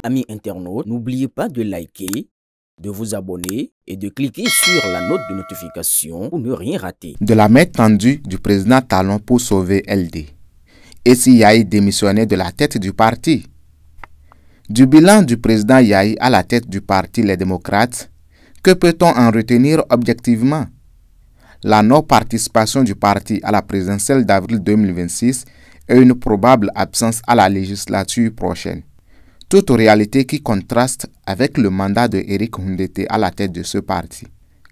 Amis internautes, n'oubliez pas de liker, de vous abonner et de cliquer sur la note de notification pour ne rien rater. De la main tendue du président Talon pour sauver LD. Et si Yahi démissionnait de la tête du parti? Du bilan du président Yahi à la tête du parti Les Démocrates, que peut-on en retenir objectivement? La non-participation du parti à la présidentielle d'avril 2026 et une probable absence à la législature prochaine. Toute réalité qui contraste avec le mandat de Eric Ndoundete à la tête de ce parti.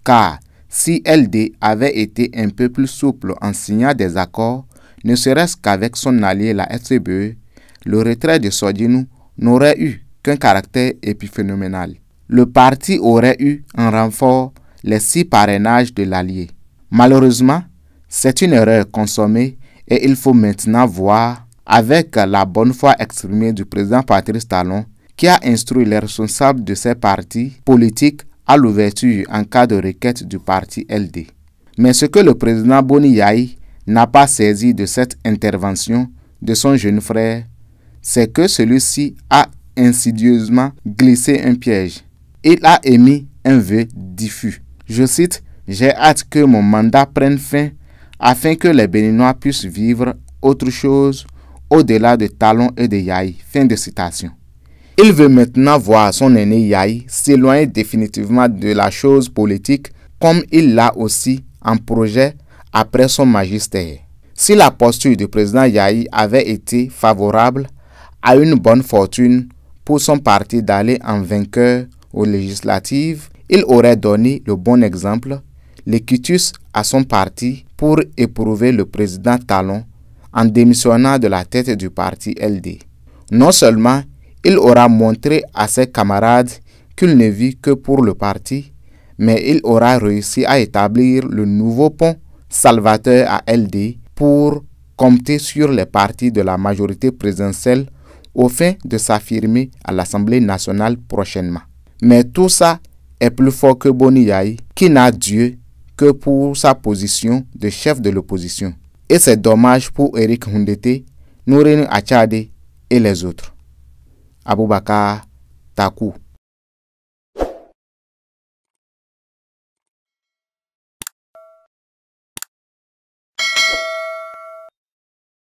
Car si LD avait été un peu plus souple en signant des accords, ne serait-ce qu'avec son allié la FCBE, le retrait de Sodinou n'aurait eu qu'un caractère épiphénoménal. Le parti aurait eu en renfort les 6 parrainages de l'allié. Malheureusement, c'est une erreur consommée et il faut maintenant voir avec la bonne foi exprimée du président Patrice Talon qui a instruit les responsables de ces partis politiques à l'ouverture en cas de requête du parti LD. Mais ce que le président Boni Yahi n'a pas saisi de cette intervention de son jeune frère, c'est que celui-ci a insidieusement glissé un piège. Il a émis un vœu diffus. Je cite, « J'ai hâte que mon mandat prenne fin afin que les Béninois puissent vivre autre chose au-delà de Talon et de Yahi. » Fin de citation. Il veut maintenant voir son aîné Yahi s'éloigner définitivement de la chose politique comme il l'a aussi en projet après son magistère. Si la posture du président Yahi avait été favorable à une bonne fortune pour son parti d'aller en vainqueur aux législatives, il aurait donné le bon exemple, le quitus à son parti pour éprouver le président Talon en démissionnant de la tête du parti LD. Non seulement il aura montré à ses camarades qu'il ne vit que pour le parti, mais il aura réussi à établir le nouveau pont salvateur à LD pour compter sur les partis de la majorité présidentielle au fin de s'affirmer à l'Assemblée nationale prochainement. Mais tout ça est plus fort que Boni Yahi, qui n'a Dieu que pour sa position de chef de l'opposition. Et c'est dommage pour Eric Ndoundete, Noureni Achade et les autres. Aboubakar Takou.